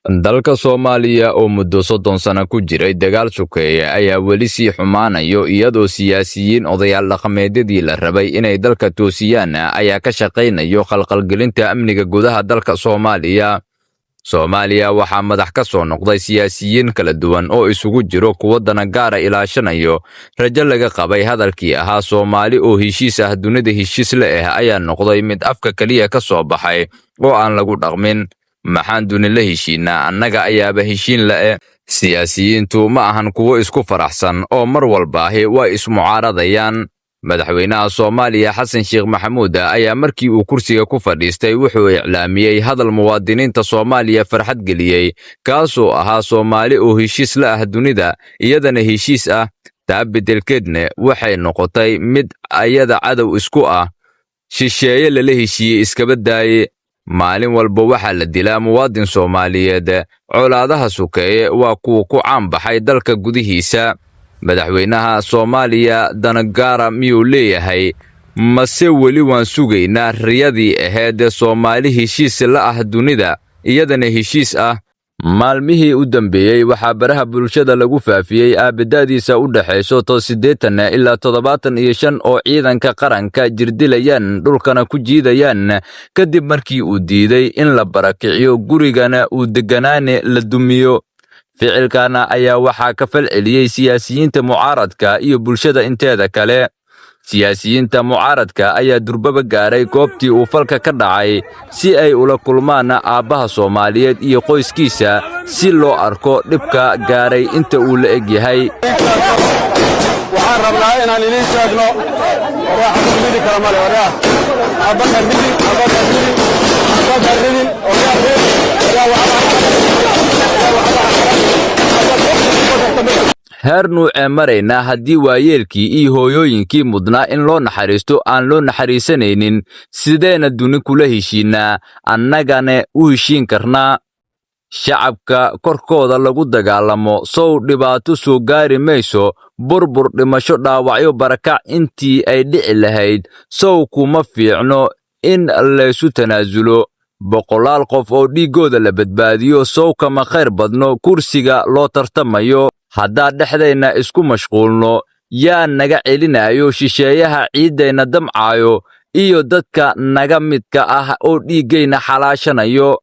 dalka Soomaaliya oo muddo 30 sano ku jiray dagaal sukeeye ayaa weli sii xumaanayo iyadoo siyaasiyiin odayaal dhaqameedyadii la rabay inay dalka toosiyaan ayaa ka shaqaynayo khalkhalgelinta amniga gudaha dalka Soomaaliya. Soomaaliya waxaa madax ka soo noqday siyaasiyiin kala duwan oo isugu jiro kuwa dana gaara ilaashanayo rajo laga qabay hadalkii ahaa Soomaali oo heshiis ah dunida heshiis la ayaa noqday mid afka kaliya ka soo baxay oo aan lagu dhaqmin. maxaan dunila heshiina annaga ayaaba heshiin la siyaasiyiintu ma ahan kuwo isku faraxsan oo mar walbaahi way ismucaaradayaan. madaxweynaha Soomaaliya Xasan Sheekh Maxamuud ayaa markii uu kursiga ku fadhiistay wuxuu iclaamiyay hadal muwaadiniinta Soomaaliya farxad geliyay kaasoo ahaa Soomaali oo heshiis la ah dunida iyadana heshiis ah. taa bedelkeedna waxay noqotay mid ayada cadow isku ah shisheeye lala heshiiyey iskaba daaye. maalin walba waxaa la dilaa muwaadin Soomaaliyeed. colaadaha sukeeye waa kuwa ku caan baxay dalka gudihiisa. madaxweynaha Soomaaliya dana gaara miyuu leeyahay mase weli waan sugaynaa riyadii ahayd Soomaali heshiis la ah dunida iyadana heshiis ah. maalmihii u dambeeyay waxaa baraha bulshada lagu faafiyay aabadaadiisa u dhaxayso 80 ilaa 75 oo ciidanka qaranka jirdilayaan dhulkana ku jiidayaan kadib markii uu diiday in la barakiciyo gurigana uu deganaane la dumiyo. ficilkana ayaa waxaa ka falceliyay siyaasiyiinta mucaaradka iyo bulshada inteeda kale. siyaasiyiinta mucaaradka ayaa durbaba gaaray goobtii uu falka ka dhacay si ay ula kulmaan aabbaha Soomaaliyeed iyo qoyskiisa si loo arko dhibka gaaray inta uu la eg yahay. waxaan rabnaa inaan idin sheegno waxa midi kala male waraa abaka ridin heer nuucee maraynaa haddii waayeelkii iyo hooyooyinkii mudnaa in loo naxariisto aan loo naxariisanaynin sideena duni kula heshiinaa annagana u heshiin karnaa. shacabka korkooda lagu dagaalamo sow dhibaato soo gaari mayso burbur dhimasho dhaawacyo barakac intii ay dhici lahayd sow kuma fiicno in laysu tanaasulo. boqolaal qof oo dhiigooda la badbaadiyo sow kama khayr badno kursiga loo tartamayo. haddaan dhexdayna isku mashquulno yaa naga celinayo shisheeyaha ciidayna damcaayo iyo dadka naga midka ah oo dhiiggayna xalaashanayo.